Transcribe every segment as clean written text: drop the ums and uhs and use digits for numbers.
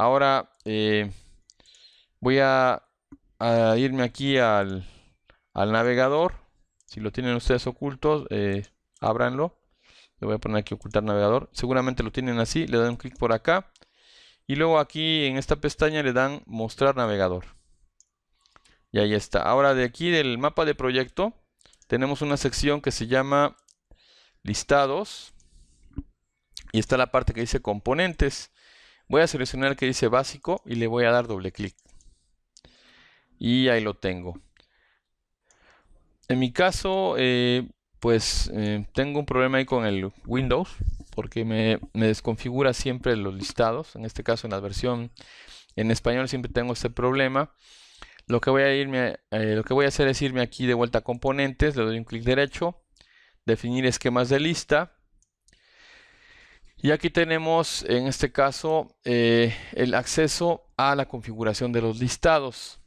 Ahora voy a irme aquí al navegador. Si lo tienen ustedes ocultos, ábranlo. Le voy a poner aquí ocultar navegador. Seguramente lo tienen así. Le dan un clic por acá. Y luego aquí en esta pestaña le dan mostrar navegador. Y ahí está. Ahora de aquí del mapa de proyecto tenemos una sección que se llama listados. Y está la parte que dice componentes. Voy a seleccionar el que dice básico y le voy a dar doble clic. Y ahí lo tengo. En mi caso, tengo un problema ahí con el Windows, porque me desconfigura siempre los listados. En este caso, en la versión en español siempre tengo este problema. Lo que voy a hacer es irme aquí de vuelta a componentes, le doy un clic derecho, definir esquemas de lista. Y aquí tenemos, en este caso, el acceso a la configuración de los listados.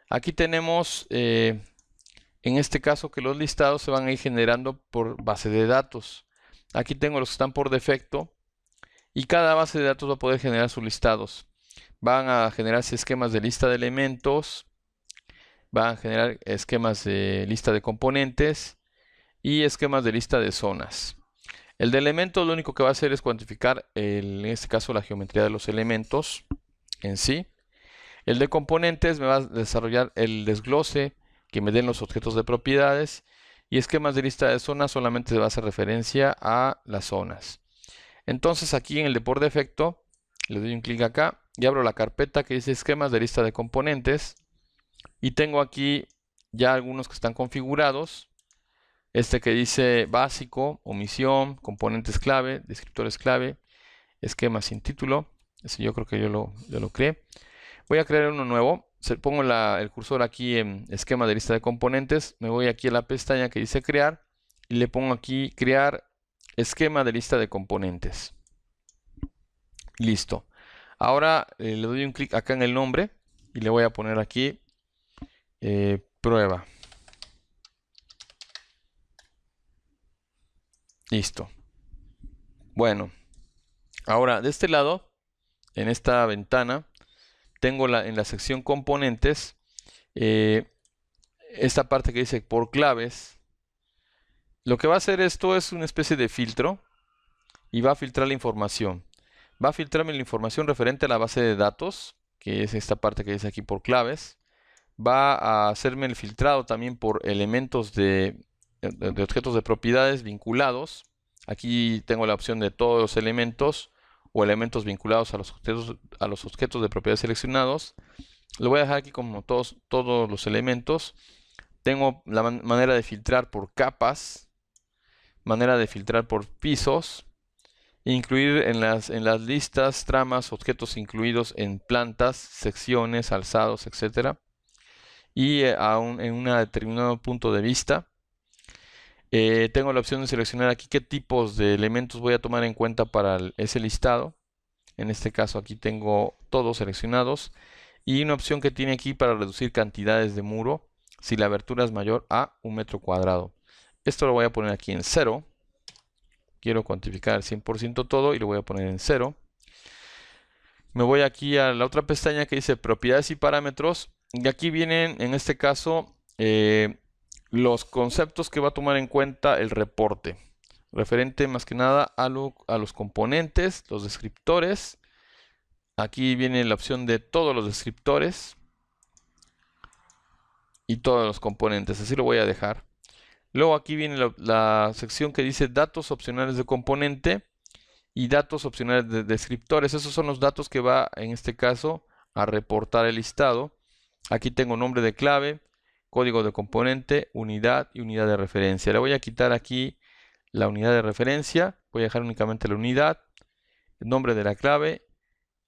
Aquí tenemos, en este caso, que los listados se van a ir generando por base de datos. Aquí tengo los que están por defecto y cada base de datos va a poder generar sus listados. Van a generarse esquemas de lista de elementos, van a generar esquemas de lista de componentes y esquemas de lista de zonas. El de elementos lo único que va a hacer es cuantificar, en este caso, la geometría de los elementos en sí. El de componentes me va a desarrollar el desglose que me den los objetos de propiedades, y esquemas de lista de zonas solamente se va a hacer referencia a las zonas. Entonces aquí en el de por defecto le doy un clic acá y abro la carpeta que dice esquemas de lista de componentes, y tengo aquí ya algunos que están configurados. Este que dice básico, omisión, componentes clave, descriptores clave, esquema sin título. Ese yo creo que yo lo creé. Voy a crear uno nuevo. Pongo el cursor aquí en esquema de lista de componentes. Me voy aquí a la pestaña que dice crear y le pongo aquí crear esquema de lista de componentes. Listo. Ahora le doy un clic acá en el nombre y le voy a poner aquí prueba. Listo. Bueno, ahora de este lado, en esta ventana, tengo en la sección componentes esta parte que dice por claves. Lo que va a hacer esto es una especie de filtro y va a filtrar la información. Va a filtrarme la información referente a la base de datos, que es esta parte que dice aquí por claves. Va a hacerme el filtrado también por elementos de objetos de propiedades vinculados. Aquí tengo la opción de todos los elementos o elementos vinculados a los objetos de propiedades seleccionados. Lo voy a dejar aquí como todos los elementos. Tengo la manera de filtrar por capas, manera de filtrar por pisos, incluir en las listas, tramas, objetos incluidos en plantas, secciones, alzados, etc. Y en un determinado punto de vista. Tengo la opción de seleccionar aquí qué tipos de elementos voy a tomar en cuenta para ese listado. En este caso aquí tengo todos seleccionados. Y una opción que tiene aquí para reducir cantidades de muro si la abertura es mayor a 1 metro cuadrado. Esto lo voy a poner aquí en 0. Quiero cuantificar 100% todo y lo voy a poner en 0. Me voy aquí a la otra pestaña que dice propiedades y parámetros. Y aquí vienen, en este caso, los conceptos que va a tomar en cuenta el reporte. Referente más que nada a los componentes, los descriptores. Aquí viene la opción de todos los descriptores y todos los componentes. Así lo voy a dejar. Luego aquí viene la sección que dice datos opcionales de componente y datos opcionales de descriptores. Esos son los datos que va, en este caso, a reportar el listado. Aquí tengo nombre de clave, código de componente, unidad y unidad de referencia. Le voy a quitar aquí la unidad de referencia. Voy a dejar únicamente la unidad, el nombre de la clave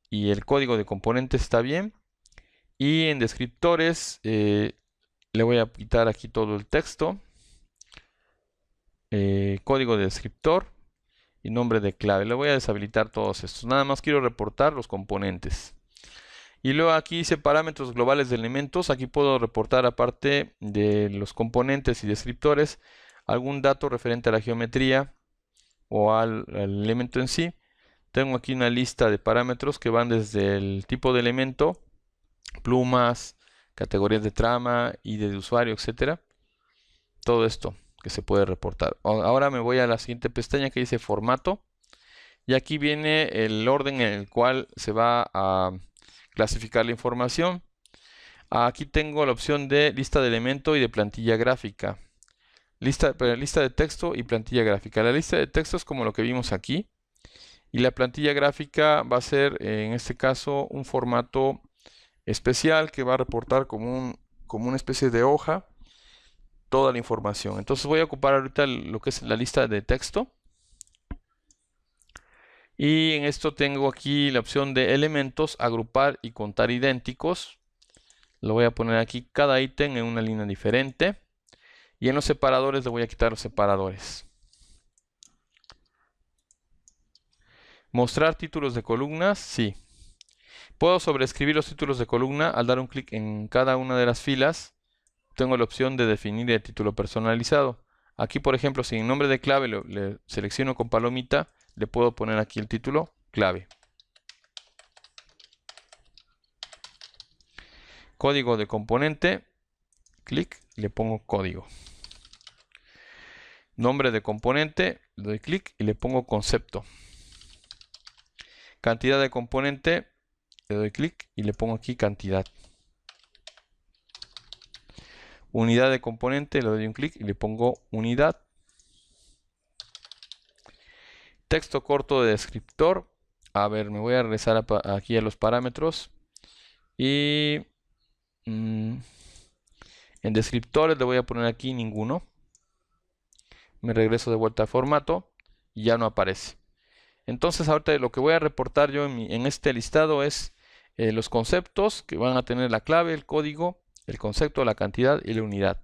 y el código de componente está bien. Y en descriptores le voy a quitar aquí todo el texto, código de descriptor y nombre de clave. Le voy a deshabilitar todos estos. Nada más quiero reportar los componentes. Y luego aquí dice parámetros globales de elementos. Aquí puedo reportar, aparte de los componentes y descriptores, algún dato referente a la geometría o al elemento en sí. tengo aquí una lista de parámetros que van desde el tipo de elemento, plumas, categorías de trama, ID de usuario, etcétera. Todo esto que se puede reportar. Ahora me voy a la siguiente pestaña que dice formato. Y aquí viene el orden en el cual se va a clasificar la información. Aquí tengo la opción de lista de elemento y de plantilla gráfica. Lista de texto y plantilla gráfica. La lista de texto es como lo que vimos aquí. Y la plantilla gráfica va a ser, en este caso, un formato especial que va a reportar como una especie de hoja toda la información. Entonces voy a ocupar ahorita lo que es la lista de texto. Y en esto tengo aquí la opción de elementos, agrupar y contar idénticos. Lo voy a poner aquí cada ítem en una línea diferente. Y en los separadores le voy a quitar los separadores. Mostrar títulos de columnas, sí. Puedo sobreescribir los títulos de columna al dar un clic en cada una de las filas. Tengo la opción de definir el título personalizado. Aquí, por ejemplo, si en nombre de clave le selecciono con palomita, le puedo poner aquí el título clave. Código de componente, clic, le pongo código. Nombre de componente, le doy clic y le pongo concepto. Cantidad de componente, le doy clic y le pongo aquí cantidad. Unidad de componente, le doy un clic y le pongo unidad. Texto corto de descriptor. A ver, me voy a regresar aquí a los parámetros. Y en descriptores le voy a poner aquí ninguno. Me regreso de vuelta a formato y ya no aparece. Entonces ahorita lo que voy a reportar yo en este listado es los conceptos que van a tener la clave, el código, el concepto, la cantidad y la unidad.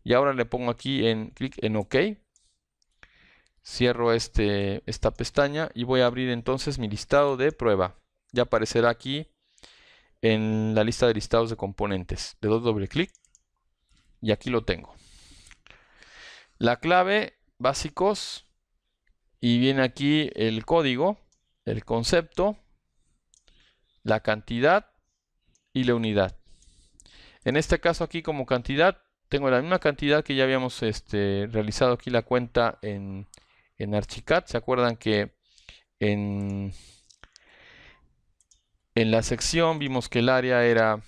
Y ahora le pongo aquí clic en OK. Cierro esta pestaña y voy a abrir entonces mi listado de prueba. Ya aparecerá aquí en la lista de listados de componentes. Le doy doble clic y aquí lo tengo. La clave, básicos, y viene aquí el código, el concepto, la cantidad y la unidad. En este caso aquí como cantidad, tengo la misma cantidad que ya habíamos realizado aquí la cuenta en Archicad. ¿Se acuerdan que en la sección vimos que el área era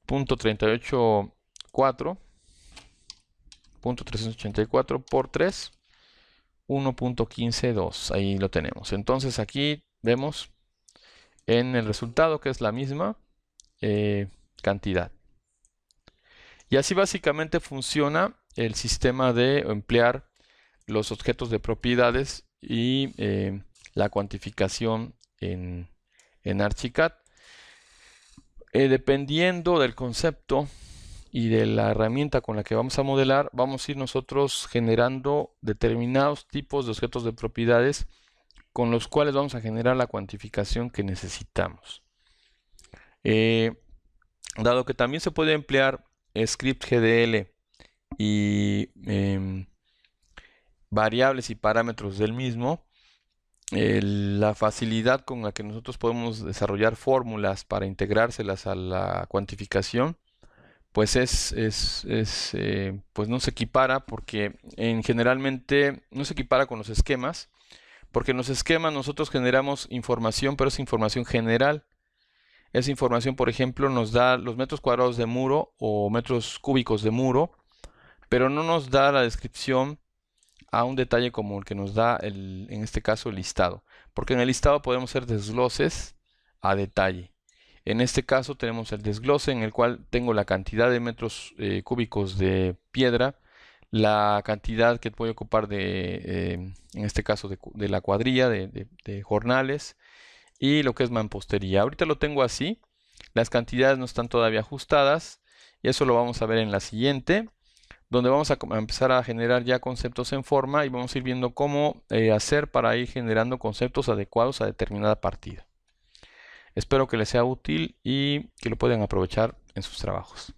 .384 por 3, 1.152. Ahí lo tenemos. Entonces aquí vemos en el resultado que es la misma cantidad. Y así básicamente funciona el sistema de emplear los objetos de propiedades y la cuantificación en Archicad. Dependiendo del concepto y de la herramienta con la que vamos a modelar, vamos a ir nosotros generando determinados tipos de objetos de propiedades con los cuales vamos a generar la cuantificación que necesitamos. Dado que también se puede emplear script GDL y variables y parámetros del mismo, la facilidad con la que nosotros podemos desarrollar fórmulas para integrárselas a la cuantificación, pues pues no se equipara, porque generalmente no se equipara con los esquemas, porque en los esquemas nosotros generamos información, pero es información general. Esa información, por ejemplo, nos da los metros cuadrados de muro o metros cúbicos de muro, pero no nos da la descripción a un detalle como el que nos da en este caso el listado, porque en el listado podemos hacer desgloses a detalle. En este caso tenemos el desglose en el cual tengo la cantidad de metros cúbicos de piedra, la cantidad que voy a ocupar en este caso de la cuadrilla, de jornales, y lo que es mampostería. Ahorita lo tengo así, las cantidades no están todavía ajustadas, y eso lo vamos a ver en la siguiente, donde vamos a empezar a generar ya conceptos en forma y vamos a ir viendo cómo hacer para ir generando conceptos adecuados a determinada partida. Espero que les sea útil y que lo puedan aprovechar en sus trabajos.